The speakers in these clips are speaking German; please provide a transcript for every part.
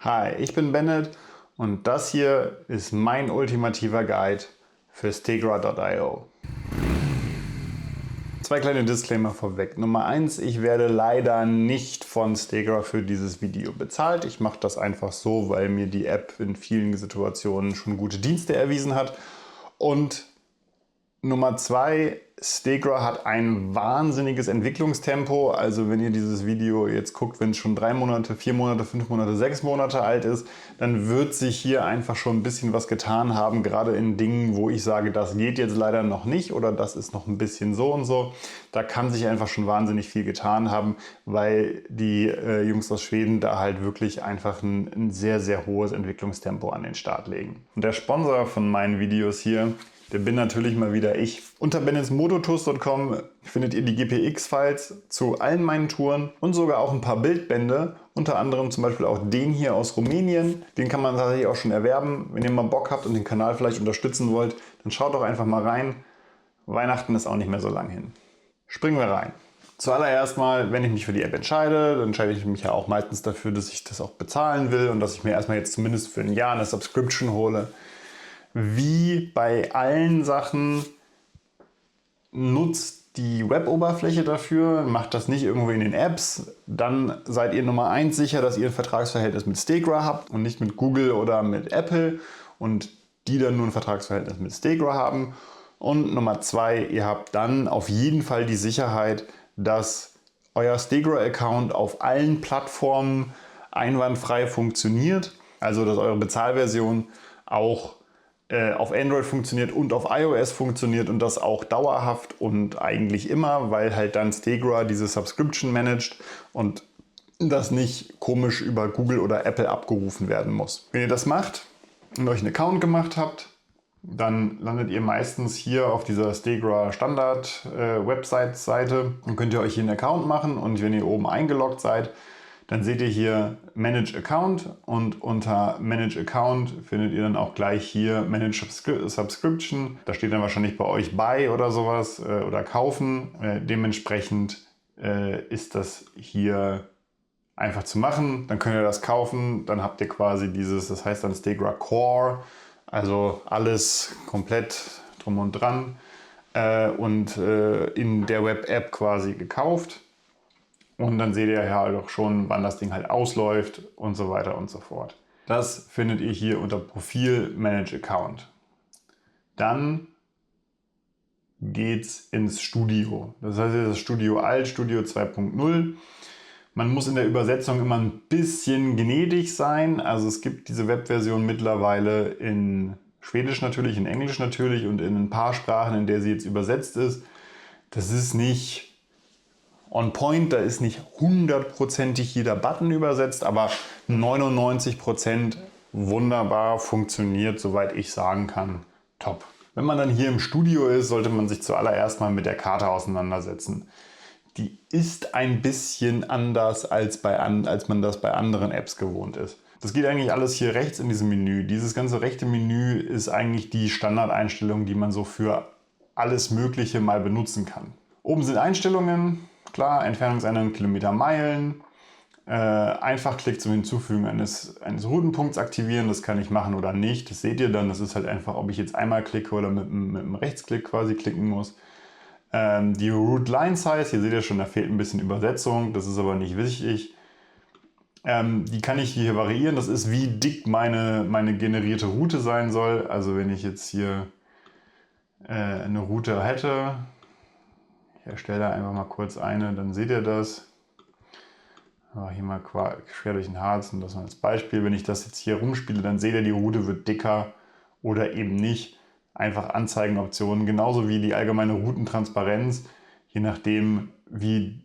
Hi, ich bin Bennett und das hier ist mein ultimativer Guide für Stegra.io. Zwei kleine Disclaimer vorweg. Nummer 1, ich werde leider nicht von Stegra für dieses Video bezahlt. Ich mache das einfach so, weil mir die App in vielen Situationen schon gute Dienste erwiesen hat. Und Nummer 2, Stegra hat ein wahnsinniges Entwicklungstempo. Also wenn ihr dieses Video jetzt guckt, wenn es schon 3 Monate, 4 Monate, 5 Monate, 6 Monate alt ist, dann wird sich hier einfach schon ein bisschen was getan haben. Gerade in Dingen, wo ich sage, das geht jetzt leider noch nicht oder das ist noch ein bisschen so und so. Da kann sich einfach schon wahnsinnig viel getan haben, weil die Jungs aus Schweden da halt wirklich einfach ein sehr, sehr hohes Entwicklungstempo an den Start legen. Und der Sponsor von meinen Videos hier, der bin natürlich mal wieder ich. Unter bennetsmototours.com findet ihr die GPX-Files zu allen meinen Touren und sogar auch ein paar Bildbände. Unter anderem zum Beispiel auch den hier aus Rumänien. Den kann man tatsächlich auch schon erwerben. Wenn ihr mal Bock habt und den Kanal vielleicht unterstützen wollt, dann schaut doch einfach mal rein. Weihnachten ist auch nicht mehr so lang hin. Springen wir rein. Zuallererst mal, wenn ich mich für die App entscheide, dann entscheide ich mich ja auch meistens dafür, dass ich das auch bezahlen will und dass ich mir erstmal jetzt zumindest für ein Jahr eine Subscription hole. Wie bei allen Sachen nutzt die Web-Oberfläche dafür, macht das nicht irgendwo in den Apps, dann seid ihr Nummer 1 sicher, dass ihr ein Vertragsverhältnis mit Stegra habt und nicht mit Google oder mit Apple und die dann nur ein Vertragsverhältnis mit Stegra haben. Und Nummer 2, ihr habt dann auf jeden Fall die Sicherheit, dass euer Stegra-Account auf allen Plattformen einwandfrei funktioniert, also dass eure Bezahlversion auch auf Android funktioniert und auf iOS funktioniert und das auch dauerhaft und eigentlich immer, weil halt dann Stegra diese Subscription managt und das nicht komisch über Google oder Apple abgerufen werden muss. Wenn ihr das macht und euch einen Account gemacht habt, dann landet ihr meistens hier auf dieser Stegra Standard Website-Seite und könnt ihr euch hier einen Account machen und wenn ihr oben eingeloggt seid, dann seht ihr hier Manage Account und unter Manage Account findet ihr dann auch gleich hier Manage Subscription. Da steht dann wahrscheinlich bei euch Buy oder sowas oder Kaufen. Dementsprechend ist das hier einfach zu machen. Dann könnt ihr das kaufen. Dann habt ihr quasi dieses, das heißt dann Stegra Core, also alles komplett drum und dran und in der Web-App quasi gekauft. Und dann seht ihr ja halt auch schon, wann das Ding halt ausläuft und so weiter und so fort. Das findet ihr hier unter Profil Manage Account. Dann geht's ins Studio. Das heißt, das Studio Alt, Studio 2.0. Man muss in der Übersetzung immer ein bisschen gnädig sein. Also es gibt diese Webversion mittlerweile in Schwedisch natürlich, in Englisch natürlich und in ein paar Sprachen, in der sie jetzt übersetzt ist. Das ist nicht on point, da ist nicht 100%ig jeder Button übersetzt, aber 99% wunderbar funktioniert, soweit ich sagen kann, top. Wenn man dann hier im Studio ist, sollte man sich zuallererst mal mit der Karte auseinandersetzen. Die ist ein bisschen anders, als man das bei anderen Apps gewohnt ist. Das geht eigentlich alles hier rechts in diesem Menü. Dieses ganze rechte Menü ist eigentlich die Standardeinstellung, die man so für alles Mögliche mal benutzen kann. Oben sind Einstellungen. Klar, Entfernungsänderung Kilometer, Meilen, Einfachklick zum Hinzufügen eines Routenpunkts aktivieren, das kann ich machen oder nicht. Das seht ihr dann, das ist halt einfach, ob ich jetzt einmal klicke oder mit einem Rechtsklick quasi klicken muss. Die Route Line Size, hier seht ihr schon, da fehlt ein bisschen Übersetzung, das ist aber nicht wichtig. Die kann ich hier variieren, das ist wie dick meine generierte Route sein soll. Also wenn ich jetzt hier eine Route hätte, ich erstelle da einfach mal kurz eine, dann seht ihr das. Hier mal quer durch den Harz und das mal als Beispiel. Wenn ich das jetzt hier rumspiele, dann seht ihr, die Route wird dicker oder eben nicht. Einfach Anzeigenoptionen, genauso wie die allgemeine Routentransparenz, je nachdem, wie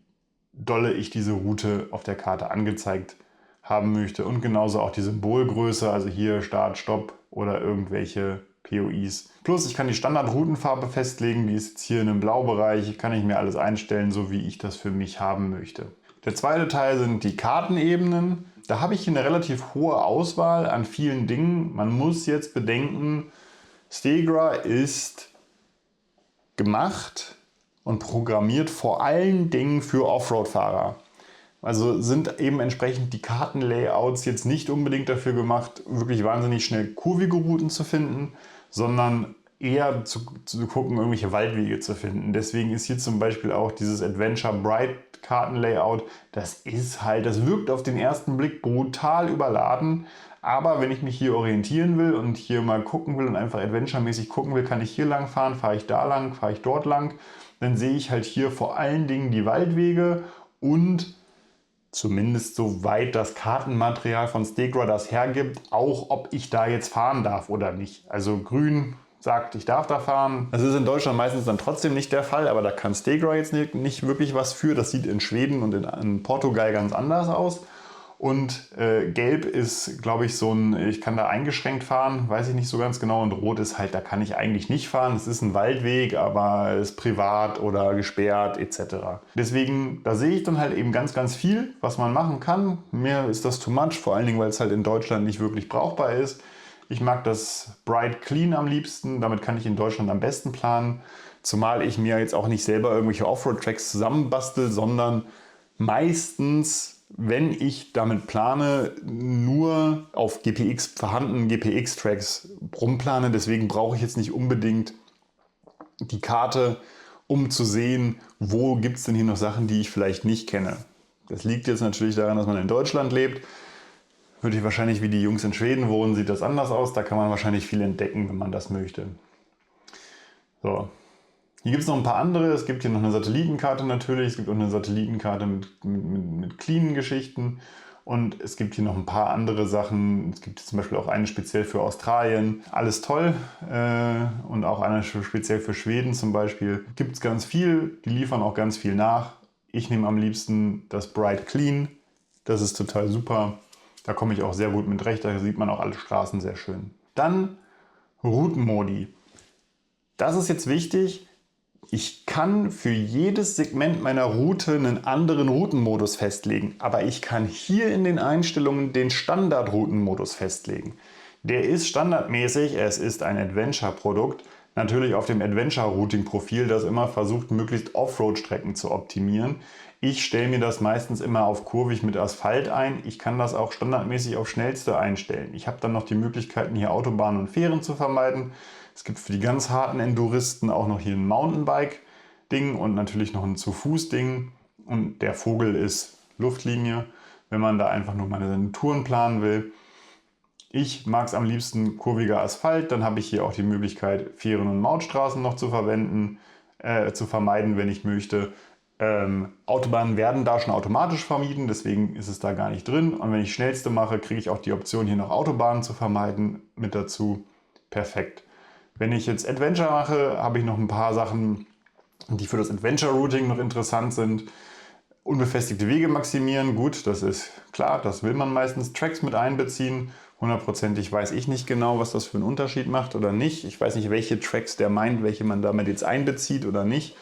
dolle ich diese Route auf der Karte angezeigt haben möchte. Und genauso auch die Symbolgröße, also hier Start, Stopp oder irgendwelche POIs. Plus ich kann die Standardroutenfarbe festlegen, die ist jetzt hier in dem Blaubereich, kann ich mir alles einstellen, so wie ich das für mich haben möchte. Der zweite Teil sind die Kartenebenen. Da habe ich hier eine relativ hohe Auswahl an vielen Dingen. Man muss jetzt bedenken, Stegra ist gemacht und programmiert vor allen Dingen für Offroad-Fahrer. Also sind eben entsprechend die Kartenlayouts jetzt nicht unbedingt dafür gemacht, wirklich wahnsinnig schnell kurvige Routen zu finden, sondern eher zu gucken, irgendwelche Waldwege zu finden. Deswegen ist hier zum Beispiel auch dieses Adventure Bright Kartenlayout, das wirkt auf den ersten Blick brutal überladen. Aber wenn ich mich hier orientieren will und hier mal gucken will und einfach adventuremäßig gucken will, kann ich hier lang fahren, fahre ich da lang, fahre ich dort lang, dann sehe ich halt hier vor allen Dingen die Waldwege und zumindest soweit das Kartenmaterial von Stegra das hergibt, auch ob ich da jetzt fahren darf oder nicht. Also grün sagt, ich darf da fahren. Das ist in Deutschland meistens dann trotzdem nicht der Fall, aber da kann Stegra jetzt nicht wirklich was für. Das sieht in Schweden und in Portugal ganz anders aus. Und gelb ist, glaube ich, ich kann da eingeschränkt fahren, weiß ich nicht so ganz genau. Und rot ist halt, da kann ich eigentlich nicht fahren. Es ist ein Waldweg, aber ist privat oder gesperrt etc. Deswegen, da sehe ich dann halt eben ganz, ganz viel, was man machen kann. Mir ist das too much, vor allen Dingen, weil es halt in Deutschland nicht wirklich brauchbar ist. Ich mag das Bright Clean am liebsten, damit kann ich in Deutschland am besten planen. Zumal ich mir jetzt auch nicht selber irgendwelche Offroad-Tracks zusammenbastel, sondern meistens, wenn ich damit plane, nur auf vorhandenen GPX-Tracks rumplane. Deswegen brauche ich jetzt nicht unbedingt die Karte, um zu sehen, wo gibt es denn hier noch Sachen, die ich vielleicht nicht kenne. Das liegt jetzt natürlich daran, dass man in Deutschland lebt. Würde ich wahrscheinlich, wie die Jungs in Schweden wohnen, sieht das anders aus. Da kann man wahrscheinlich viel entdecken, wenn man das möchte. So. Hier gibt es noch ein paar andere. Es gibt hier noch eine Satellitenkarte natürlich. Es gibt auch eine Satellitenkarte mit cleanen Geschichten. Und es gibt hier noch ein paar andere Sachen. Es gibt zum Beispiel auch eine speziell für Australien. Alles toll. Und auch eine speziell für Schweden zum Beispiel. Gibt es ganz viel. Die liefern auch ganz viel nach. Ich nehme am liebsten das Bright Clean. Das ist total super. Da komme ich auch sehr gut mit recht. Da sieht man auch alle Straßen sehr schön. Dann Routenmodi. Das ist jetzt wichtig. Ich kann für jedes Segment meiner Route einen anderen Routenmodus festlegen, aber ich kann hier in den Einstellungen den Standard-Routenmodus festlegen. Der ist standardmäßig, es ist ein Adventure-Produkt, natürlich auf dem Adventure-Routing-Profil, das immer versucht, möglichst Offroad-Strecken zu optimieren. Ich stelle mir das meistens immer auf kurvig mit Asphalt ein. Ich kann das auch standardmäßig auf schnellste einstellen. Ich habe dann noch die Möglichkeiten, hier Autobahnen und Fähren zu vermeiden. Es gibt für die ganz harten Enduristen auch noch hier ein Mountainbike-Ding und natürlich noch ein Zu-Fuß-Ding. Und der Vogel ist Luftlinie, wenn man da einfach nur mal seine Touren planen will. Ich mag es am liebsten kurviger Asphalt, dann habe ich hier auch die Möglichkeit, Fähren- und Mautstraßen noch zu vermeiden, wenn ich möchte. Autobahnen werden da schon automatisch vermieden, deswegen ist es da gar nicht drin. Und wenn ich schnellste mache, kriege ich auch die Option, hier noch Autobahnen zu vermeiden mit dazu. Perfekt. Wenn ich jetzt Adventure mache, habe ich noch ein paar Sachen, die für das Adventure Routing noch interessant sind. Unbefestigte Wege maximieren, gut, das ist klar, das will man meistens. Tracks mit einbeziehen, hundertprozentig weiß ich nicht genau, was das für einen Unterschied macht oder nicht. Ich weiß nicht, welche Tracks der meint, welche man damit jetzt einbezieht oder nicht.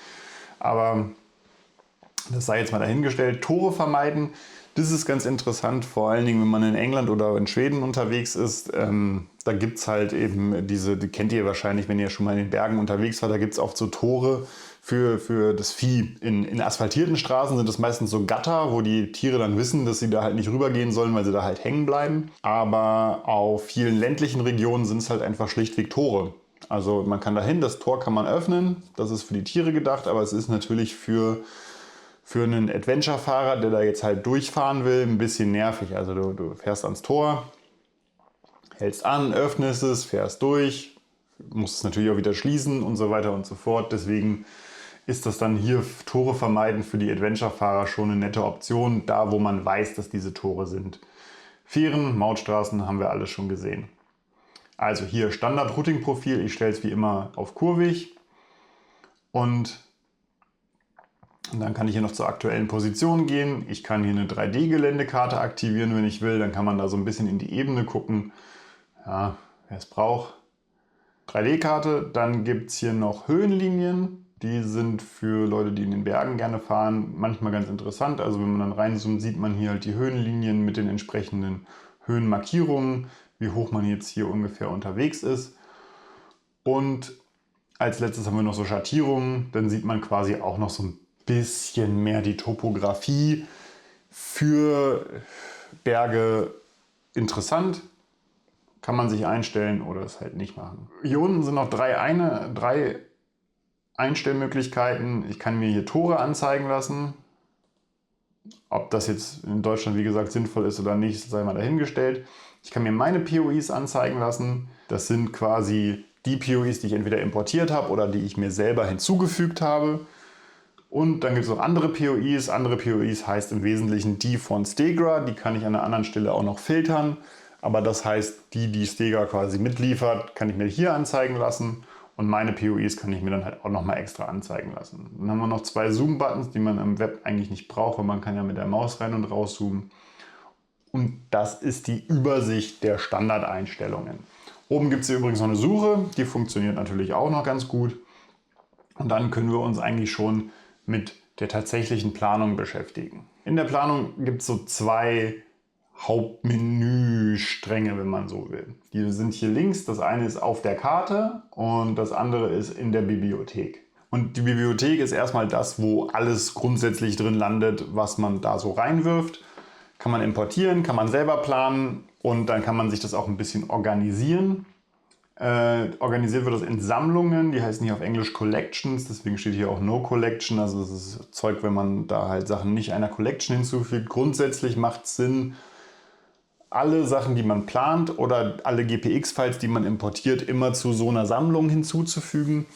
Aber das sei jetzt mal dahingestellt. Tore vermeiden, das ist ganz interessant, vor allen Dingen, wenn man in England oder in Schweden unterwegs ist. Da gibt es halt eben die kennt ihr wahrscheinlich, wenn ihr schon mal in den Bergen unterwegs wart, da gibt es oft so Tore für das Vieh. In asphaltierten Straßen sind das meistens so Gatter, wo die Tiere dann wissen, dass sie da halt nicht rübergehen sollen, weil sie da halt hängen bleiben. Aber auf vielen ländlichen Regionen sind es halt einfach schlichtweg Tore. Also man kann dahin, das Tor kann man öffnen, das ist für die Tiere gedacht, aber es ist natürlich für einen Adventure-Fahrer, der da jetzt halt durchfahren will, ein bisschen nervig. Also du fährst ans Tor, hältst an, öffnest es, fährst durch, musst es natürlich auch wieder schließen und so weiter und so fort. Deswegen ist das dann hier Tore vermeiden für die Adventure-Fahrer schon eine nette Option, da wo man weiß, dass diese Tore sind. Fähren, Mautstraßen haben wir alles schon gesehen. Also hier Standard-Routing-Profil, ich stelle es wie immer auf kurvig und dann kann ich hier noch zur aktuellen Position gehen. Ich kann hier eine 3D-Geländekarte aktivieren, wenn ich will. Dann kann man da so ein bisschen in die Ebene gucken. Ja, wer es braucht. 3D-Karte. Dann gibt es hier noch Höhenlinien. Die sind für Leute, die in den Bergen gerne fahren, manchmal ganz interessant. Also wenn man dann reinzoomt, sieht man hier halt die Höhenlinien mit den entsprechenden Höhenmarkierungen, wie hoch man jetzt hier ungefähr unterwegs ist. Und als letztes haben wir noch so Schattierungen. Dann sieht man quasi auch noch so ein bisschen mehr die Topografie. für Berge interessant. Kann man sich einstellen oder es halt nicht machen. Hier unten sind noch drei Einstellmöglichkeiten. Ich kann mir hier Tore anzeigen lassen. Ob das jetzt in Deutschland, wie gesagt, sinnvoll ist oder nicht, sei mal dahingestellt. Ich kann mir meine POIs anzeigen lassen. Das sind quasi die POIs, die ich entweder importiert habe oder die ich mir selber hinzugefügt habe. Und dann gibt es noch andere POIs. Andere POIs heißt im Wesentlichen die von Stegra. Die kann ich an einer anderen Stelle auch noch filtern. Aber das heißt, die Stegra quasi mitliefert, kann ich mir hier anzeigen lassen. Und meine POIs kann ich mir dann halt auch nochmal extra anzeigen lassen. Dann haben wir noch 2 Zoom-Buttons, die man im Web eigentlich nicht braucht, weil man kann ja mit der Maus rein und raus zoomen. Und das ist die Übersicht der Standardeinstellungen. Oben gibt es hier übrigens noch eine Suche, die funktioniert natürlich auch noch ganz gut. Und dann können wir uns eigentlich schon mit der tatsächlichen Planung beschäftigen. In der Planung gibt es so 2 Hauptmenüstränge, wenn man so will. Die sind hier links. Das eine ist auf der Karte und das andere ist in der Bibliothek. Und die Bibliothek ist erstmal das, wo alles grundsätzlich drin landet, was man da so reinwirft. Kann man importieren, kann man selber planen und dann kann man sich das auch ein bisschen organisieren. Organisiert wird das in Sammlungen, die heißen hier auf Englisch Collections, deswegen steht hier auch No Collection, also das ist Zeug, wenn man da halt Sachen nicht einer Collection hinzufügt. Grundsätzlich macht es Sinn, alle Sachen, die man plant oder alle GPX-Files, die man importiert, immer zu so einer Sammlung hinzuzufügen.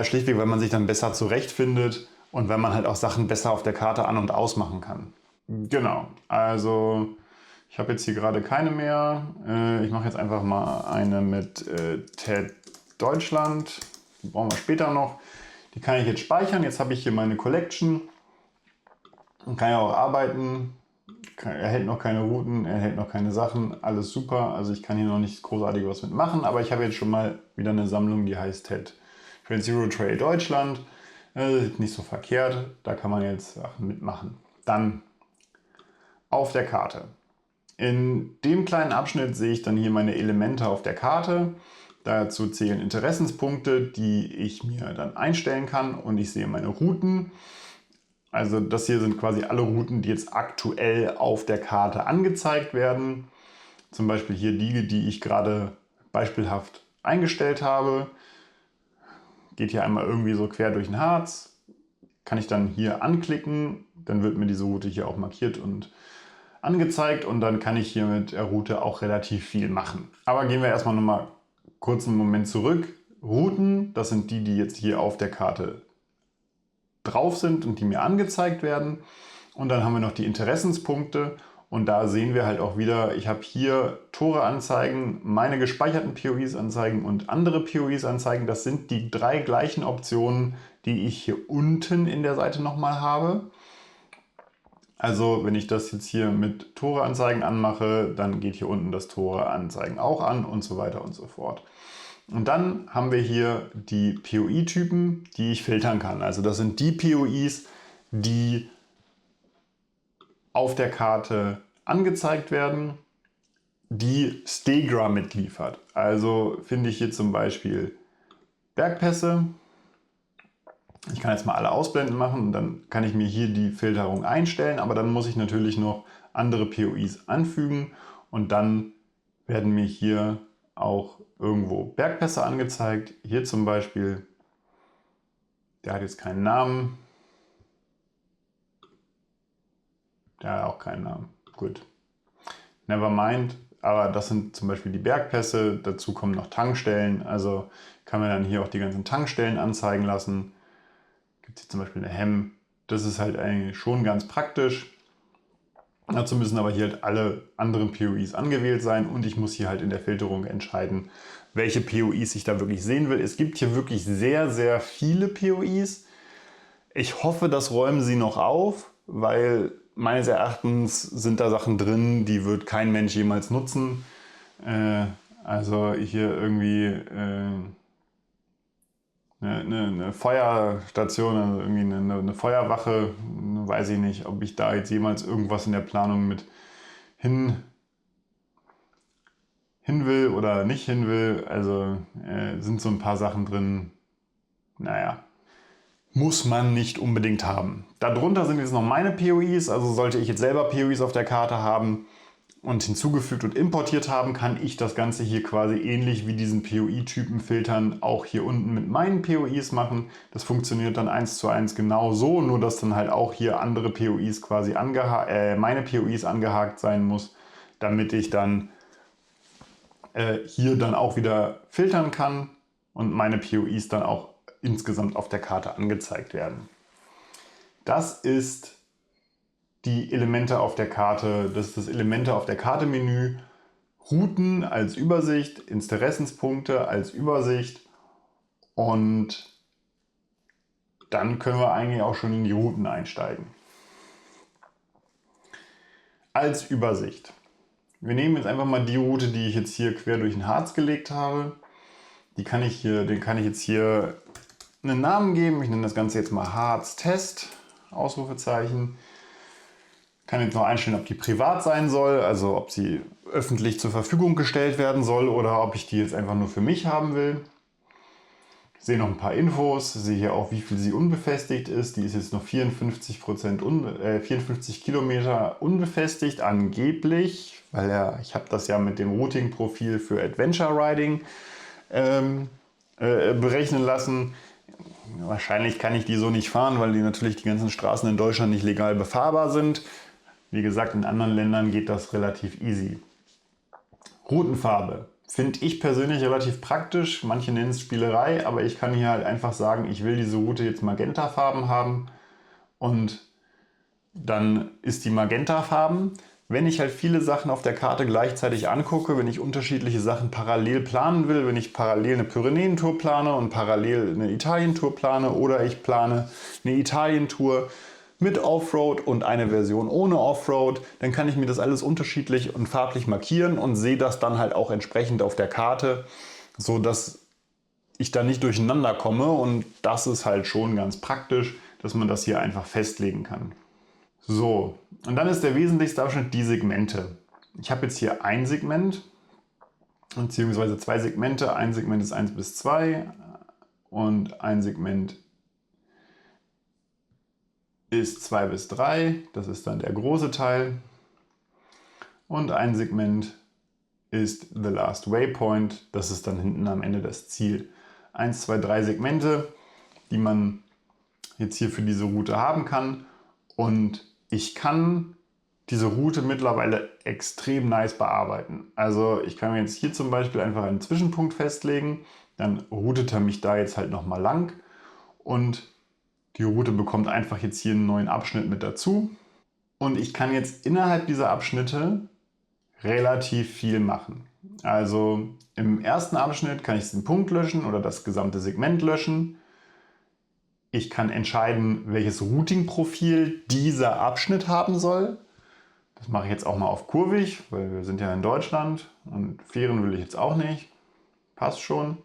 Schlichtweg, weil man sich dann besser zurechtfindet und wenn man halt auch Sachen besser auf der Karte an- und ausmachen kann. Genau, also ich habe jetzt hier gerade keine mehr. Ich mache jetzt einfach mal eine mit TED Deutschland. Die brauchen wir später noch. Die kann ich jetzt speichern. Jetzt habe ich hier meine Collection und kann ja auch arbeiten. Er hält noch keine Routen, er hält noch keine Sachen. Alles super. Also ich kann hier noch nicht großartig was mitmachen, aber ich habe jetzt schon mal wieder eine Sammlung, die heißt TED Trade Zero Trail Deutschland. Nicht so verkehrt. Da kann man jetzt Sachen mitmachen. Dann auf der Karte. In dem kleinen Abschnitt sehe ich dann hier meine Elemente auf der Karte. Dazu zählen Interessenspunkte, die ich mir dann einstellen kann und ich sehe meine Routen. Also das hier sind quasi alle Routen, die jetzt aktuell auf der Karte angezeigt werden. Zum Beispiel hier die ich gerade beispielhaft eingestellt habe. Geht hier einmal irgendwie so quer durch den Harz. Kann ich dann hier anklicken, dann wird mir diese Route hier auch markiert und angezeigt und dann kann ich hier mit der Route auch relativ viel machen. Aber gehen wir erstmal nochmal kurz einen Moment zurück. Routen, das sind die jetzt hier auf der Karte drauf sind und die mir angezeigt werden. Und dann haben wir noch die Interessenspunkte und da sehen wir halt auch wieder, ich habe hier Tore anzeigen, meine gespeicherten POIs anzeigen und andere POIs anzeigen. Das sind die 3 gleichen Optionen, die ich hier unten in der Seite nochmal habe. Also wenn ich das jetzt hier mit Tore-Anzeigen anmache, dann geht hier unten das Tore-Anzeigen auch an und so weiter und so fort. Und dann haben wir hier die POI-Typen, die ich filtern kann. Also das sind die POIs, die auf der Karte angezeigt werden, die Stegra mitliefert. Also finde ich hier zum Beispiel Bergpässe. Ich kann jetzt mal alle ausblenden machen und dann kann ich mir hier die Filterung einstellen, aber dann muss ich natürlich noch andere POIs anfügen und dann werden mir hier auch irgendwo Bergpässe angezeigt. Hier zum Beispiel, der hat jetzt keinen Namen. Der hat auch keinen Namen. Gut. Never mind. Aber das sind zum Beispiel die Bergpässe. Dazu kommen noch Tankstellen. Also kann man dann hier auch die ganzen Tankstellen anzeigen lassen. Gibt es hier zum Beispiel eine Hemm. Das ist halt eigentlich schon ganz praktisch. Dazu müssen aber hier halt alle anderen POIs angewählt sein und ich muss hier halt in der Filterung entscheiden, welche POIs ich da wirklich sehen will. Es gibt hier wirklich sehr, sehr viele POIs. Ich hoffe, das räumen sie noch auf, weil meines Erachtens sind da Sachen drin, die wird kein Mensch jemals nutzen. Also hier irgendwie eine Feuerstation, also irgendwie eine Feuerwache, weiß ich nicht, ob ich da jetzt jemals irgendwas in der Planung mit hin will oder nicht hin will. Also sind so ein paar Sachen drin, naja. Muss man nicht unbedingt haben. Darunter sind jetzt noch meine POIs, also sollte ich jetzt selber POIs auf der Karte haben und hinzugefügt und importiert haben, kann ich das Ganze hier quasi ähnlich wie diesen POI-Typen filtern auch hier unten mit meinen POIs machen. Das funktioniert dann 1:1 genau so, nur dass dann halt auch hier andere POIs quasi meine POIs angehakt sein muss, damit ich dann hier dann auch wieder filtern kann und meine POIs dann auch insgesamt auf der Karte angezeigt werden. Das ist die Elemente auf der Karte, das ist das Elemente auf der Karte Menü, Routen als Übersicht, Interessenspunkte als Übersicht und dann können wir eigentlich auch schon in die Routen einsteigen. Als Übersicht. Wir nehmen jetzt einfach mal die Route, die ich jetzt hier quer durch den Harz gelegt habe. Den kann ich jetzt hier einen Namen geben. Ich nenne das Ganze jetzt mal Harz-Test, Ausrufezeichen. Kann jetzt noch einstellen, ob die privat sein soll, also ob sie öffentlich zur Verfügung gestellt werden soll oder ob ich die jetzt einfach nur für mich haben will. Ich sehe noch ein paar Infos, sehe hier auch, wie viel sie unbefestigt ist. Die ist jetzt noch 54 Kilometer unbefestigt, angeblich, weil ich habe das ja mit dem Routing-Profil für Adventure Riding berechnen lassen. Wahrscheinlich kann ich die so nicht fahren, weil die natürlich die ganzen Straßen in Deutschland nicht legal befahrbar sind. Wie gesagt, in anderen Ländern geht das relativ easy. Routenfarbe finde ich persönlich relativ praktisch. Manche nennen es Spielerei, aber ich kann hier halt einfach sagen, ich will diese Route jetzt Magentafarben haben und dann ist die Magentafarben. Wenn ich halt viele Sachen auf der Karte gleichzeitig angucke, wenn ich unterschiedliche Sachen parallel planen will, wenn ich parallel eine Pyrenäentour plane und parallel eine Italientour plane oder ich plane eine Italientour mit Offroad und eine Version ohne Offroad, dann kann ich mir das alles unterschiedlich und farblich markieren und sehe das dann halt auch entsprechend auf der Karte, so dass ich da nicht durcheinander komme und das ist halt schon ganz praktisch, dass man das hier einfach festlegen kann. So, und dann ist der wesentlichste Abschnitt die Segmente. Ich habe jetzt hier ein Segment, beziehungsweise zwei Segmente. Ein Segment ist 1 bis 2 und ein Segment ist 2 bis 3. Das ist dann der große Teil. Und ein Segment ist The Last Waypoint. Das ist dann hinten am Ende das Ziel. 1, 2, 3 Segmente, die man jetzt hier für diese Route haben kann. Und ich kann diese Route mittlerweile extrem nice bearbeiten. Also ich kann mir jetzt hier zum Beispiel einfach einen Zwischenpunkt festlegen, dann routet er mich da jetzt halt nochmal lang und die Route bekommt einfach jetzt hier einen neuen Abschnitt mit dazu. Und ich kann jetzt innerhalb dieser Abschnitte relativ viel machen. Also im ersten Abschnitt kann ich den Punkt löschen oder das gesamte Segment löschen. Ich kann entscheiden, welches Routing-Profil dieser Abschnitt haben soll. Das mache ich jetzt auch mal auf kurvig, weil wir sind ja in Deutschland und Fähren will ich jetzt auch nicht. Passt schon.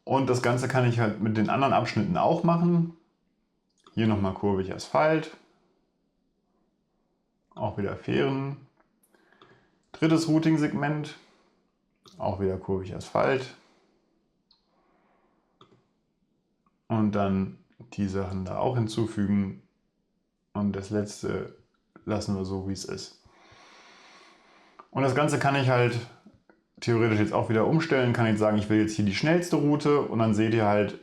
Und das Ganze kann ich halt mit den anderen Abschnitten auch machen. Hier nochmal kurvig Asphalt. Auch wieder Fähren. Drittes Routing-Segment. Auch wieder kurvig Asphalt. Und dann die Sachen da auch hinzufügen. Und das letzte lassen wir so, wie es ist. Und das Ganze kann ich halt theoretisch jetzt auch wieder umstellen. Kann jetzt sagen, ich will jetzt hier die schnellste Route. Und dann seht ihr halt,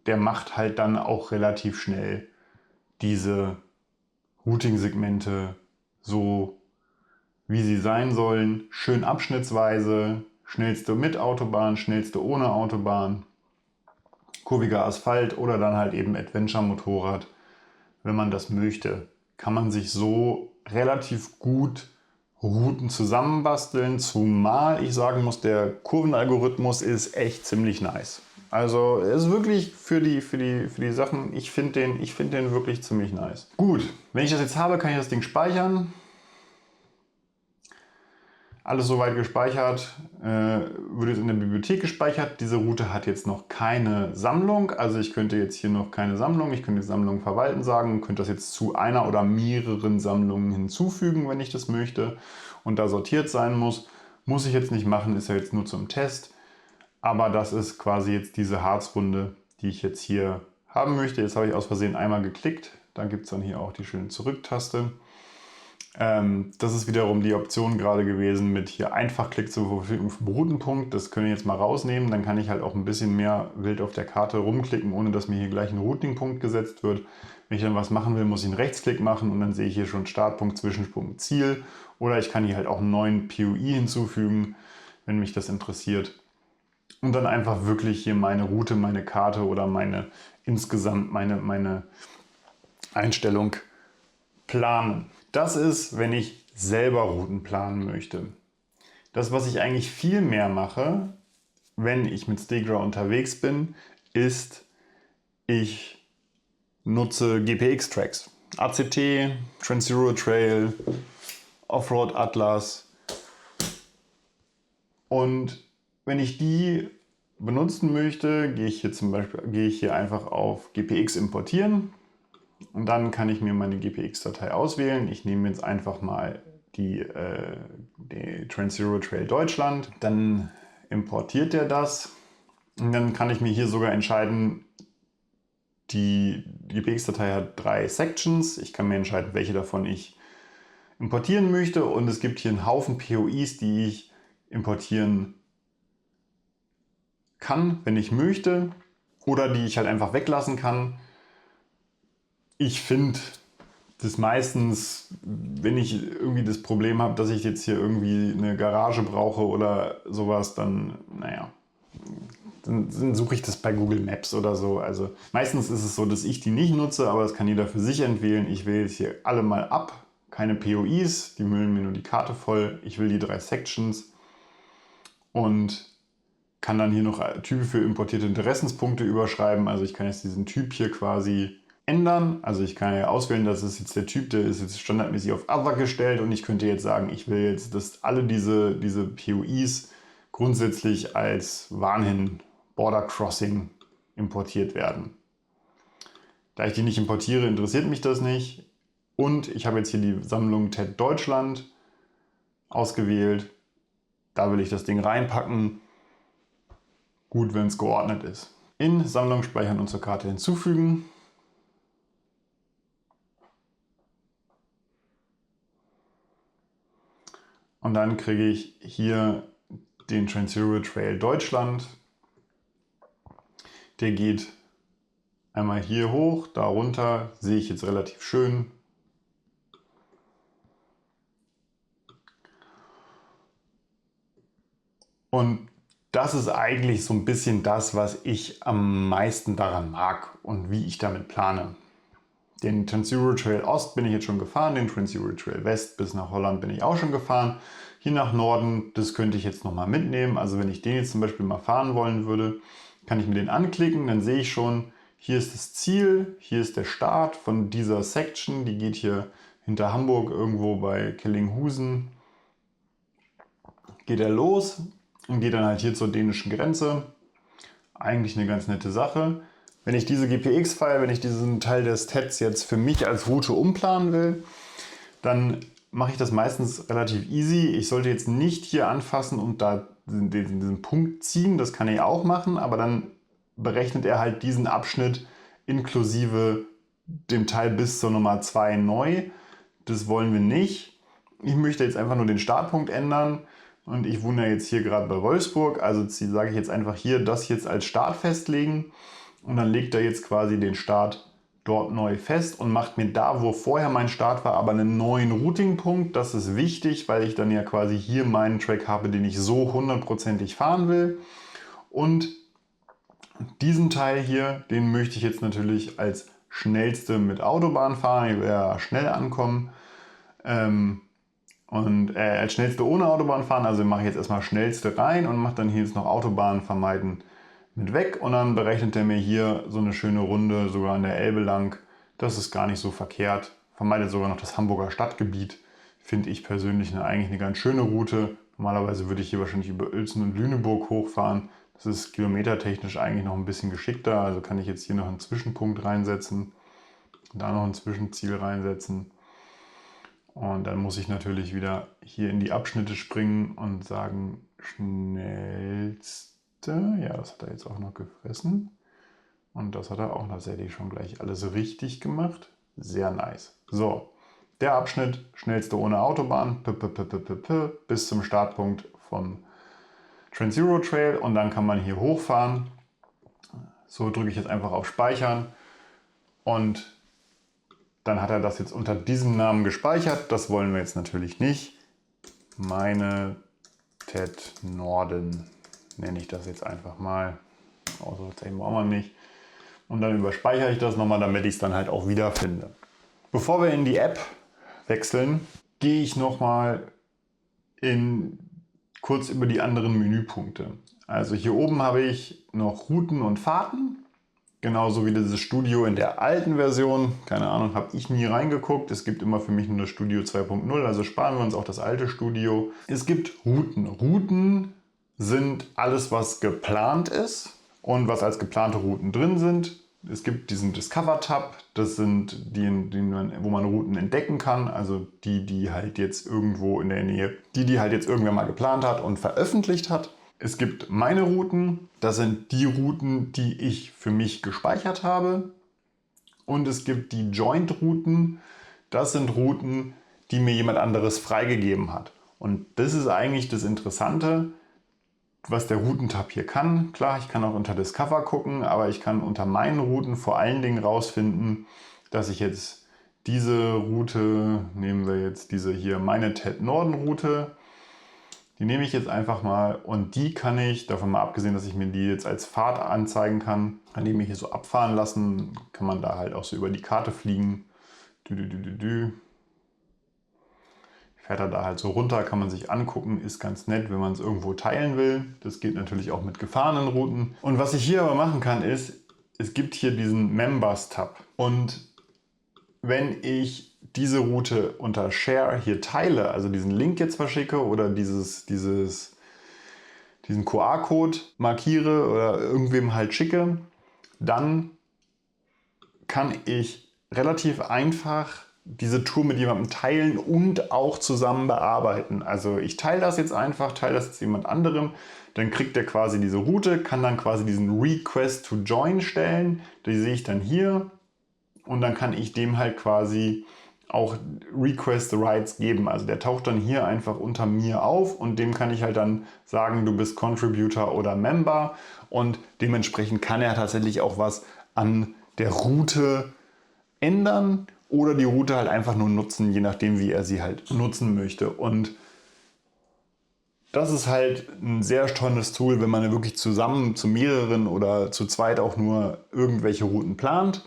der macht halt dann auch relativ schnell diese Routing-Segmente so, wie sie sein sollen. Schön abschnittsweise. Schnellste mit Autobahn, schnellste ohne Autobahn. Kurviger Asphalt oder dann halt eben Adventure-Motorrad. Wenn man das möchte, kann man sich so relativ gut Routen zusammenbasteln, zumal ich sagen muss, der Kurvenalgorithmus ist echt ziemlich nice. Also er ist wirklich für die Sachen, ich finde den wirklich ziemlich nice. Gut, wenn ich das jetzt habe, kann ich das Ding speichern. Alles soweit gespeichert, wird jetzt in der Bibliothek gespeichert. Diese Route hat jetzt noch keine Sammlung, also ich könnte jetzt hier noch keine Sammlung, ich könnte die Sammlung verwalten sagen, könnte das jetzt zu einer oder mehreren Sammlungen hinzufügen, wenn ich das möchte und da sortiert sein muss. Muss ich jetzt nicht machen, ist ja jetzt nur zum Test, aber das ist quasi jetzt diese Harzrunde, die ich jetzt hier haben möchte. Jetzt habe ich aus Versehen einmal geklickt. Dann gibt es dann hier auch die schöne Zurück-Taste. Das ist wiederum die Option gerade gewesen mit hier Einfachklick zur Verfügung vom Routenpunkt. Das können wir jetzt mal rausnehmen. Dann kann ich halt auch ein bisschen mehr wild auf der Karte rumklicken, ohne dass mir hier gleich ein Routingpunkt gesetzt wird. Wenn ich dann was machen will, muss ich einen Rechtsklick machen und dann sehe ich hier schon Startpunkt, Zwischenpunkt, Ziel. Oder ich kann hier halt auch einen neuen POI hinzufügen, wenn mich das interessiert. Und dann einfach wirklich hier meine Route, meine Karte oder insgesamt meine Einstellung planen. Das ist, wenn ich selber Routen planen möchte. Das, was ich eigentlich viel mehr mache, wenn ich mit Stegra unterwegs bin, ist, ich nutze GPX-Tracks. ACT, Trans-Euro Trail, Offroad Atlas. Und wenn ich die benutzen möchte, gehe ich hier einfach auf GPX importieren. Und dann kann ich mir meine GPX-Datei auswählen. Ich nehme jetzt einfach mal die Trans-Euro Trail Deutschland. Dann importiert er das. Und dann kann ich mir hier sogar entscheiden, die GPX-Datei hat 3 Sections. Ich kann mir entscheiden, welche davon ich importieren möchte. Und es gibt hier einen Haufen POIs, die ich importieren kann, wenn ich möchte. Oder die ich halt einfach weglassen kann. Ich finde das meistens, wenn ich irgendwie das Problem habe, dass ich jetzt hier irgendwie eine Garage brauche oder sowas, dann, naja, dann suche ich das bei Google Maps oder so. Also meistens ist es so, dass ich die nicht nutze, aber das kann jeder für sich entwählen. Ich wähle jetzt hier alle mal ab. Keine POIs, die müllen mir nur die Karte voll. Ich will die 3 Sections und kann dann hier noch Typen für importierte Interessenspunkte überschreiben. Also ich kann jetzt diesen Typ hier quasi ändern. Also ich kann ja auswählen, das ist jetzt der Typ, der ist jetzt standardmäßig auf Other gestellt und ich könnte jetzt sagen, ich will jetzt, dass alle diese POIs grundsätzlich als Warnhin Border Crossing importiert werden. Da ich die nicht importiere, interessiert mich das nicht. Und ich habe jetzt hier die Sammlung TED Deutschland ausgewählt. Da will ich das Ding reinpacken. Gut, wenn es geordnet ist. In Sammlung speichern und zur Karte hinzufügen. Und dann kriege ich hier den Trans-Euro Trail Deutschland. Der geht einmal hier hoch, da runter, sehe ich jetzt relativ schön. Und das ist eigentlich so ein bisschen das, was ich am meisten daran mag und wie ich damit plane. Den Trans-Euro Trail Ost bin ich jetzt schon gefahren, den Trans-Euro Trail West bis nach Holland bin ich auch schon gefahren. Hier nach Norden, das könnte ich jetzt nochmal mitnehmen. Also wenn ich den jetzt zum Beispiel mal fahren wollen würde, kann ich mir den anklicken, dann sehe ich schon, hier ist das Ziel, hier ist der Start von dieser Section, die geht hier hinter Hamburg irgendwo bei Kellinghusen. Geht er los und geht dann halt hier zur dänischen Grenze. Eigentlich eine ganz nette Sache. Wenn ich diese GPX-File, wenn ich diesen Teil des TEDs jetzt für mich als Route umplanen will, dann mache ich das meistens relativ easy. Ich sollte jetzt nicht hier anfassen und da diesen Punkt ziehen, das kann ich auch machen, aber dann berechnet er halt diesen Abschnitt inklusive dem Teil bis zur Nummer 2 neu. Das wollen wir nicht. Ich möchte jetzt einfach nur den Startpunkt ändern und ich wohne ja jetzt hier gerade bei Wolfsburg, also sage ich jetzt einfach hier das jetzt als Start festlegen und dann legt er jetzt quasi den Start dort neu fest und macht mir da, wo vorher mein Start war, aber einen neuen Routingpunkt. Das ist wichtig, weil ich dann ja quasi hier meinen Track habe, den ich so hundertprozentig fahren will. Und diesen Teil hier, den möchte ich jetzt natürlich als schnellste mit Autobahn fahren. Ich will ja schnell ankommen. Und als schnellste ohne Autobahn fahren, also mache ich jetzt erstmal schnellste rein und mache dann hier jetzt noch Autobahn vermeiden mit weg und dann berechnet er mir hier so eine schöne Runde sogar an der Elbe lang. Das ist gar nicht so verkehrt. Vermeidet sogar noch das Hamburger Stadtgebiet. Finde ich persönlich eigentlich eine ganz schöne Route. Normalerweise würde ich hier wahrscheinlich über Uelzen und Lüneburg hochfahren. Das ist kilometertechnisch eigentlich noch ein bisschen geschickter. Also kann ich jetzt hier noch einen Zwischenpunkt reinsetzen, da noch ein Zwischenziel reinsetzen. Und dann muss ich natürlich wieder hier in die Abschnitte springen und sagen, schnellste. Ja, das hat er jetzt auch noch gefressen. Und das hat er auch tatsächlich schon gleich alles richtig gemacht. Sehr nice. So, der Abschnitt, schnellste ohne Autobahn, bis zum Startpunkt vom Trans-Euro Trail und dann kann man hier hochfahren. So drücke ich jetzt einfach auf Speichern und dann hat er das jetzt unter diesem Namen gespeichert. Das wollen wir jetzt natürlich nicht. Meine TED Norden nenne ich das jetzt einfach mal. Ausrufezeichen brauchen wir nicht. Und dann überspeichere ich das nochmal, damit ich es dann halt auch wiederfinde. Bevor wir in die App wechseln, gehe ich nochmal kurz über die anderen Menüpunkte. Also hier oben habe ich noch Routen und Fahrten. Genauso wie dieses Studio in der alten Version. Keine Ahnung, habe ich nie reingeguckt. Es gibt immer für mich nur das Studio 2.0, also sparen wir uns auch das alte Studio. Es gibt Routen. Routen sind alles, was geplant ist und was als geplante Routen drin sind. Es gibt diesen Discover-Tab, das sind die, wo man Routen entdecken kann, also die halt jetzt irgendwo in der Nähe, die halt jetzt irgendwer mal geplant hat und veröffentlicht hat. Es gibt meine Routen, das sind die Routen, die ich für mich gespeichert habe. Und es gibt die Joint-Routen, das sind Routen, die mir jemand anderes freigegeben hat. Und das ist eigentlich das Interessante, was der Routentab hier kann. Klar, ich kann auch unter Discover gucken, aber ich kann unter meinen Routen vor allen Dingen rausfinden, dass ich jetzt diese Route, nehmen wir jetzt diese hier, meine TED Norden Route, die nehme ich jetzt einfach mal und die kann ich, davon mal abgesehen, dass ich mir die jetzt als Fahrt anzeigen kann, indem ich hier so abfahren lassen, kann man da halt auch so über die Karte fliegen. Fährt er da halt so runter, kann man sich angucken, ist ganz nett, wenn man es irgendwo teilen will. Das geht natürlich auch mit gefahrenen Routen. Und was ich hier aber machen kann ist, es gibt hier diesen Members-Tab. Und wenn ich diese Route unter Share hier teile, also diesen Link jetzt verschicke oder diesen QR-Code markiere oder irgendwem halt schicke, dann kann ich relativ einfach diese Tour mit jemandem teilen und auch zusammen bearbeiten. Also ich teile das jetzt einfach, teile das jetzt jemand anderem, dann kriegt der quasi diese Route, kann dann quasi diesen Request to Join stellen, die sehe ich dann hier und dann kann ich dem halt quasi auch Request Rights geben. Also der taucht dann hier einfach unter mir auf und dem kann ich halt dann sagen, du bist Contributor oder Member und dementsprechend kann er tatsächlich auch was an der Route ändern oder die Route halt einfach nur nutzen, je nachdem wie er sie halt nutzen möchte. Und das ist halt ein sehr tolles Tool, wenn man wirklich zusammen zu mehreren oder zu zweit auch nur irgendwelche Routen plant.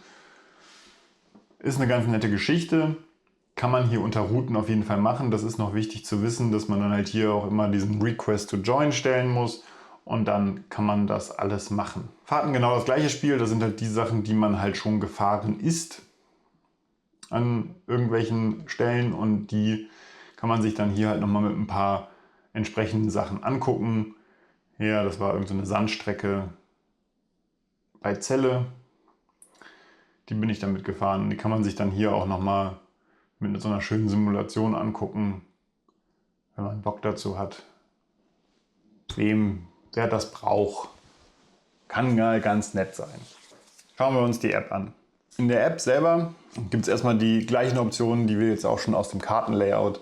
Ist eine ganz nette Geschichte. Kann man hier unter Routen auf jeden Fall machen. Das ist noch wichtig zu wissen, dass man dann halt hier auch immer diesen Request to Join stellen muss. Und dann kann man das alles machen. Fahrten genau das gleiche Spiel. Das sind halt die Sachen, die man halt schon gefahren ist an irgendwelchen Stellen. Und die kann man sich dann hier halt nochmal mit ein paar entsprechenden Sachen angucken. Ja, das war irgendeine Sandstrecke bei Celle. Die bin ich damit gefahren. Die kann man sich dann hier auch nochmal mit so einer schönen Simulation angucken, wenn man Bock dazu hat. Wer das braucht, kann ganz nett sein. Schauen wir uns die App an. In der App selber gibt es erstmal die gleichen Optionen, die wir jetzt auch schon aus dem Kartenlayout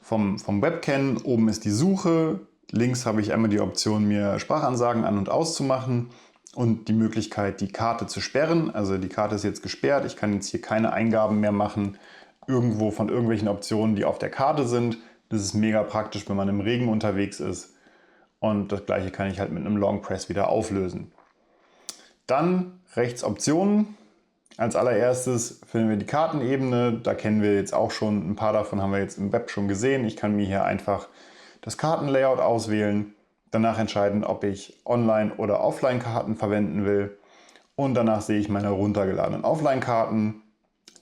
vom Web kennen. Oben ist die Suche, links habe ich einmal die Option, mir Sprachansagen an- und auszumachen und die Möglichkeit, die Karte zu sperren. Also die Karte ist jetzt gesperrt, ich kann jetzt hier keine Eingaben mehr machen, irgendwo von irgendwelchen Optionen, die auf der Karte sind. Das ist mega praktisch, wenn man im Regen unterwegs ist. Und das gleiche kann ich halt mit einem Long Press wieder auflösen. Dann rechts Optionen. Als allererstes finden wir die Kartenebene. Da kennen wir jetzt auch schon, ein paar davon haben wir jetzt im Web schon gesehen. Ich kann mir hier einfach das Kartenlayout auswählen. Danach entscheiden, ob ich Online- oder Offline-Karten verwenden will. Und danach sehe ich meine runtergeladenen Offline-Karten.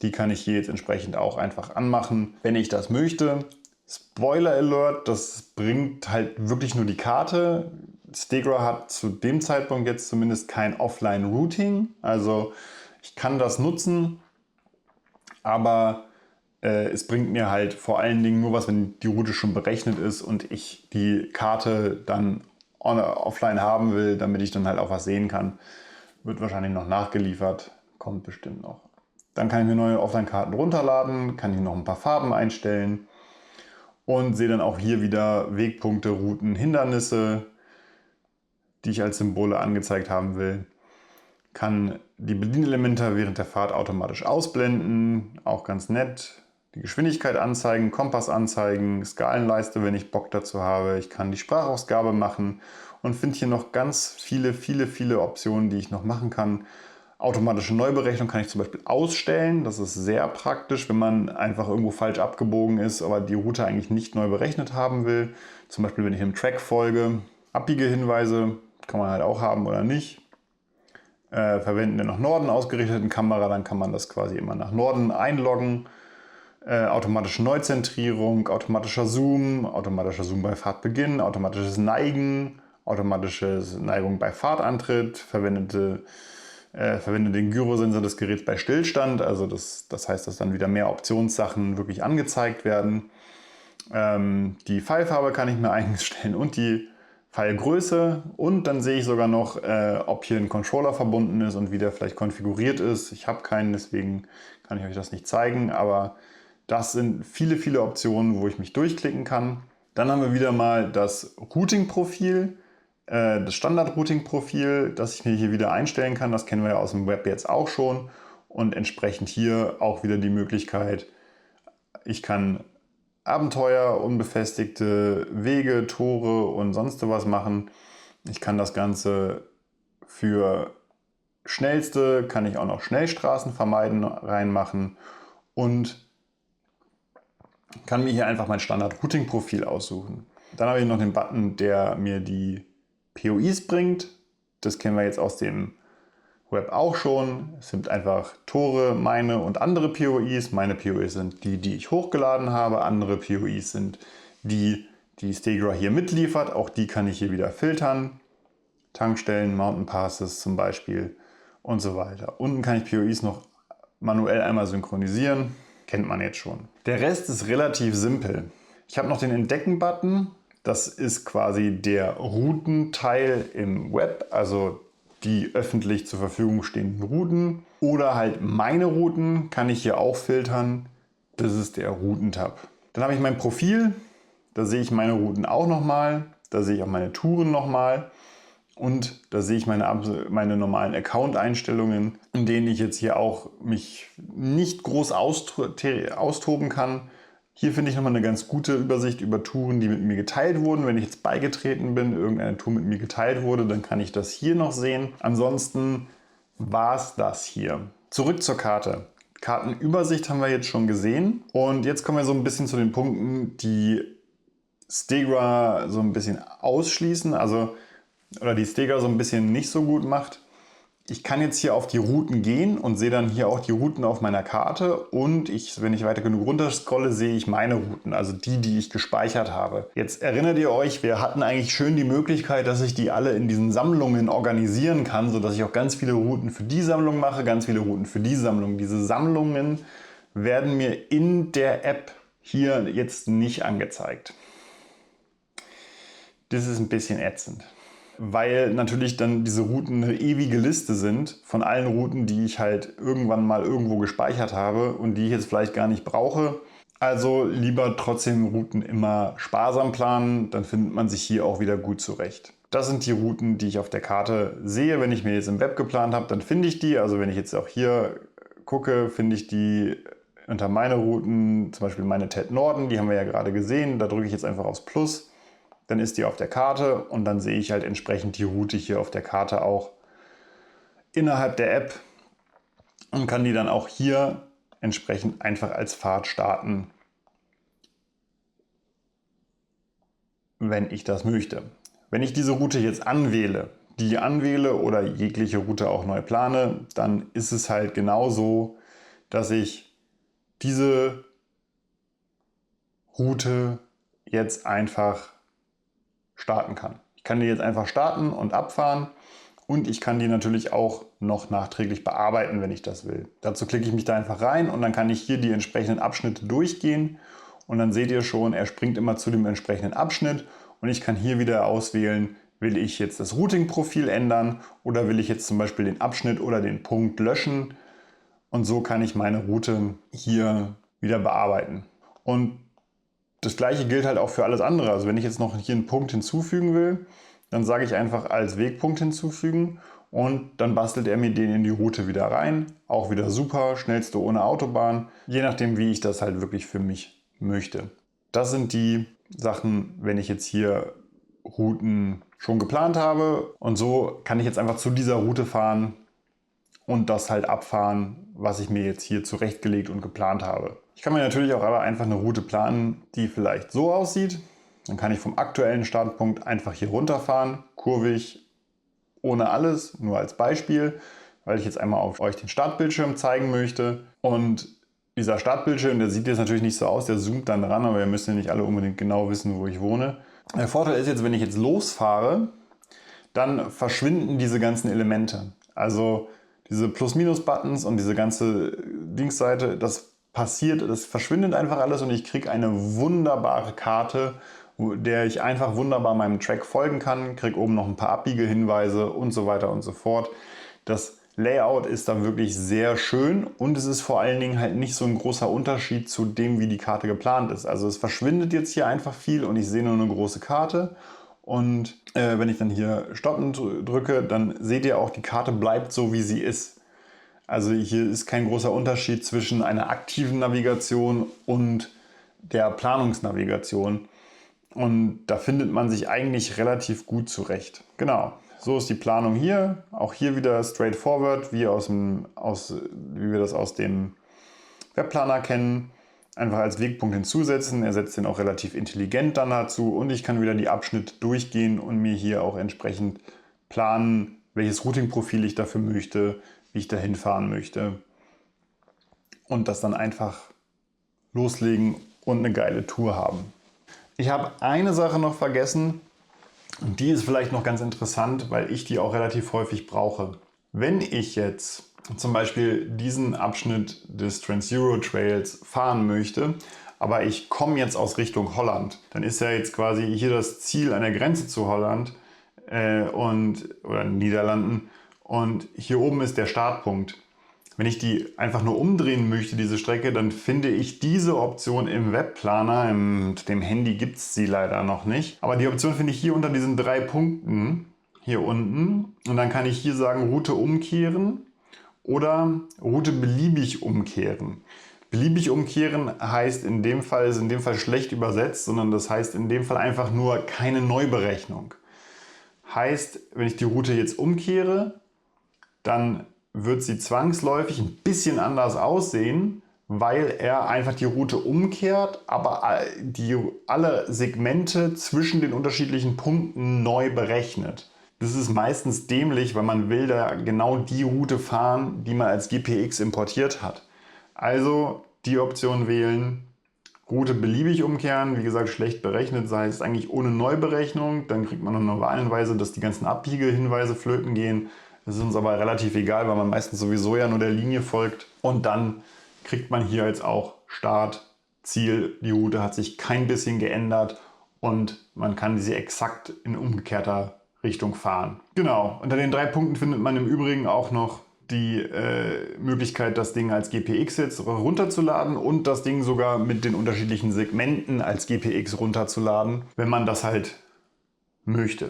Die kann ich hier jetzt entsprechend auch einfach anmachen, wenn ich das möchte. Spoiler Alert, das bringt halt wirklich nur die Karte. Stegra hat zu dem Zeitpunkt jetzt zumindest kein Offline-Routing. Also ich kann das nutzen, aber es bringt mir halt vor allen Dingen nur was, wenn die Route schon berechnet ist und ich die Karte dann offline haben will, damit ich dann halt auch was sehen kann. wird wahrscheinlich noch nachgeliefert, kommt bestimmt noch. Dann kann ich mir neue Offline-Karten runterladen, kann hier noch ein paar Farben einstellen und sehe dann auch hier wieder Wegpunkte, Routen, Hindernisse, die ich als Symbole angezeigt haben will. Kann die Bedienelemente während der Fahrt automatisch ausblenden, auch ganz nett. Die Geschwindigkeit anzeigen, Kompass anzeigen, Skalenleiste, wenn ich Bock dazu habe. Ich kann die Sprachausgabe machen und finde hier noch ganz viele Optionen, die ich noch machen kann. Automatische Neuberechnung kann ich zum Beispiel ausstellen. Das ist sehr praktisch, wenn man einfach irgendwo falsch abgebogen ist, aber die Route eigentlich nicht neu berechnet haben will. Zum Beispiel, wenn ich einem Track folge. Abbiegehinweise kann man halt auch haben oder nicht. Verwenden der nach Norden ausgerichteten Kamera, dann kann man das quasi immer nach Norden einloggen. Automatische Neuzentrierung, automatischer Zoom bei Fahrtbeginn, automatisches Neigen, automatische Neigung bei Fahrtantritt, verwende den Gyrosensor des Geräts bei Stillstand, also das heißt, dass dann wieder mehr Optionssachen wirklich angezeigt werden. Die Pfeilfarbe kann ich mir einstellen und die Pfeilgröße, und dann sehe ich sogar noch, ob hier ein Controller verbunden ist und wie der vielleicht konfiguriert ist. Ich habe keinen, deswegen kann ich euch das nicht zeigen, aber das sind viele Optionen, wo ich mich durchklicken kann. Dann haben wir wieder mal das Routing-Profil, das Standard-Routing-Profil, das ich mir hier wieder einstellen kann. Das kennen wir ja aus dem Web jetzt auch schon, und entsprechend hier auch wieder die Möglichkeit, ich kann Abenteuer, unbefestigte Wege, Tore und sonst was machen. Ich kann das Ganze für schnellste, kann ich auch noch Schnellstraßen vermeiden reinmachen und kann mir hier einfach mein Standard-Routing-Profil aussuchen. Dann habe ich noch den Button, der mir die POIs bringt. Das kennen wir jetzt aus dem Web auch schon. Es sind einfach Tore, meine und andere POIs. Meine POIs sind die, die ich hochgeladen habe. Andere POIs sind die, die Stegra hier mitliefert. Auch die kann ich hier wieder filtern. Tankstellen, Mountain Passes zum Beispiel und so weiter. Unten kann ich POIs noch manuell einmal synchronisieren. Kennt man jetzt schon. Der Rest ist relativ simpel. Ich habe noch den Entdecken-Button. Das ist quasi der Routenteil im Web, also die öffentlich zur Verfügung stehenden Routen. Oder halt meine Routen kann ich hier auch filtern. Das ist der Routentab. Dann habe ich mein Profil. Da sehe ich meine Routen auch nochmal. Da sehe ich auch meine Touren nochmal. Und da sehe ich meine normalen Account-Einstellungen, in denen ich jetzt hier auch mich nicht groß austoben kann. Hier finde ich nochmal eine ganz gute Übersicht über Touren, die mit mir geteilt wurden. Wenn ich jetzt beigetreten bin, irgendeine Tour mit mir geteilt wurde, dann kann ich das hier noch sehen. Ansonsten war es das hier. Zurück zur Karte. Kartenübersicht haben wir jetzt schon gesehen. Und jetzt kommen wir so ein bisschen zu den Punkten, die Stegra so ein bisschen ausschließen, oder die Stegra so ein bisschen nicht so gut macht. Ich kann jetzt hier auf die Routen gehen und sehe dann hier auch die Routen auf meiner Karte, und wenn ich weiter genug runter scrolle, sehe ich meine Routen, also die, die ich gespeichert habe. Jetzt erinnert ihr euch, wir hatten eigentlich schön die Möglichkeit, dass ich die alle in diesen Sammlungen organisieren kann, sodass ich auch ganz viele Routen für die Sammlung mache, ganz viele Routen für die Sammlung. Diese Sammlungen werden mir in der App hier jetzt nicht angezeigt. Das ist ein bisschen ätzend, weil natürlich dann diese Routen eine ewige Liste sind von allen Routen, die ich halt irgendwann mal irgendwo gespeichert habe und die ich jetzt vielleicht gar nicht brauche. Also lieber trotzdem Routen immer sparsam planen, dann findet man sich hier auch wieder gut zurecht. Das sind die Routen, die ich auf der Karte sehe. Wenn ich mir jetzt im Web geplant habe, dann finde ich die. Also wenn ich jetzt auch hier gucke, finde ich die unter meine Routen, zum Beispiel meine TED Norden, die haben wir ja gerade gesehen. Da drücke ich jetzt einfach aufs Plus. Dann ist die auf der Karte und dann sehe ich halt entsprechend die Route hier auf der Karte auch innerhalb der App und kann die dann auch hier entsprechend einfach als Fahrt starten, wenn ich das möchte. Wenn ich diese Route jetzt anwähle oder jegliche Route auch neu plane, dann ist es halt genauso, dass ich diese Route jetzt einfach starten kann. Ich kann die jetzt einfach starten und abfahren, und ich kann die natürlich auch noch nachträglich bearbeiten, wenn ich das will. Dazu klicke ich mich da einfach rein und dann kann ich hier die entsprechenden Abschnitte durchgehen, und dann seht ihr schon, er springt immer zu dem entsprechenden Abschnitt, und ich kann hier wieder auswählen, Will ich jetzt das Routing-Profil ändern oder will ich jetzt zum Beispiel den Abschnitt oder den Punkt löschen? Und so kann ich meine Route hier wieder bearbeiten. Und das gleiche gilt halt auch für alles andere. Also wenn ich jetzt noch hier einen Punkt hinzufügen will, dann sage ich einfach als Wegpunkt hinzufügen und dann bastelt er mir den in die Route wieder rein. Auch wieder super, schnellste ohne Autobahn, je nachdem wie ich das halt wirklich für mich möchte. Das sind die Sachen, wenn ich jetzt hier Routen schon geplant habe und so kann ich jetzt einfach zu dieser Route fahren und das halt abfahren, was ich mir jetzt hier zurechtgelegt und geplant habe. Ich kann mir natürlich auch aber einfach eine Route planen, die vielleicht so aussieht. Dann kann ich vom aktuellen Startpunkt einfach hier runterfahren, kurvig, ohne alles, nur als Beispiel, weil ich jetzt einmal auf euch den Startbildschirm zeigen möchte. Und dieser Startbildschirm, der sieht jetzt natürlich nicht so aus, der zoomt dann ran, aber ihr müsst ja nicht alle unbedingt genau wissen, wo ich wohne. Der Vorteil ist jetzt, wenn ich jetzt losfahre, dann verschwinden diese ganzen Elemente. Also diese Plus-Minus-Buttons und diese ganze Linksseite, das verschwindet einfach alles und ich kriege eine wunderbare Karte, der ich einfach wunderbar meinem Track folgen kann, kriege oben noch ein paar Abbiegehinweise und so weiter und so fort. Das Layout ist da wirklich sehr schön und es ist vor allen Dingen halt nicht so ein großer Unterschied zu dem, wie die Karte geplant ist. Also es verschwindet jetzt hier einfach viel und ich sehe nur eine große Karte. Und wenn ich dann hier Stoppen drücke, dann seht ihr auch, die Karte bleibt so, wie sie ist. Also hier ist kein großer Unterschied zwischen einer aktiven Navigation und der Planungsnavigation. Und da findet man sich eigentlich relativ gut zurecht. Genau, so ist die Planung hier. Auch hier wieder straightforward, wie wir das aus dem Webplaner kennen. Einfach als Wegpunkt hinzusetzen. Er setzt den auch relativ intelligent dann dazu und ich kann wieder die Abschnitte durchgehen und mir hier auch entsprechend planen, welches Routing-Profil ich dafür möchte, wie ich dahin fahren möchte und das dann einfach loslegen und eine geile Tour haben. Ich habe eine Sache noch vergessen und die ist vielleicht noch ganz interessant, weil ich die auch relativ häufig brauche. Wenn ich jetzt zum Beispiel diesen Abschnitt des Trans-Euro Trails fahren möchte, aber ich komme jetzt aus Richtung Holland, dann ist ja jetzt quasi hier das Ziel an der Grenze zu Holland oder Niederlanden und hier oben ist der Startpunkt. Wenn ich die einfach nur umdrehen möchte, diese Strecke, dann finde ich diese Option im Webplaner. Mit dem Handy gibt es sie leider noch nicht. Aber die Option finde ich hier unter diesen 3 Punkten hier unten. Und dann kann ich hier sagen Route umkehren oder Route beliebig umkehren. Beliebig umkehren heißt ist in dem Fall schlecht übersetzt, sondern das heißt in dem Fall einfach nur keine Neuberechnung. Heißt, wenn ich die Route jetzt umkehre, dann wird sie zwangsläufig ein bisschen anders aussehen, weil er einfach die Route umkehrt, aber alle Segmente zwischen den unterschiedlichen Punkten neu berechnet. Das ist meistens dämlich, weil man will da genau die Route fahren, die man als GPX importiert hat. Also die Option wählen, Route beliebig umkehren, wie gesagt schlecht berechnet, sei es eigentlich ohne Neuberechnung, dann kriegt man noch wahlweise, dass die ganzen Abbiegehinweise flöten gehen. Das ist uns aber relativ egal, weil man meistens sowieso ja nur der Linie folgt. Und dann kriegt man hier jetzt auch Start, Ziel, die Route hat sich kein bisschen geändert und man kann sie exakt in umgekehrter Richtung fahren. Genau, unter den 3 Punkten findet man im Übrigen auch noch die Möglichkeit, das Ding als GPX jetzt runterzuladen und das Ding sogar mit den unterschiedlichen Segmenten als GPX runterzuladen, wenn man das halt möchte.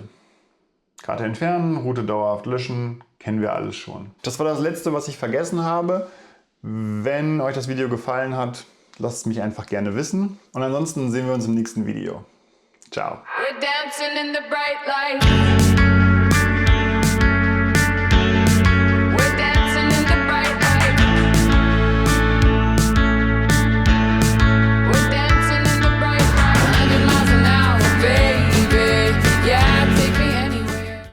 Karte entfernen, Route dauerhaft löschen, kennen wir alles schon. Das war das letzte, was ich vergessen habe. Wenn euch das Video gefallen hat, lasst es mich einfach gerne wissen. Und ansonsten sehen wir uns im nächsten Video. Ciao. We're dancing in the bright light.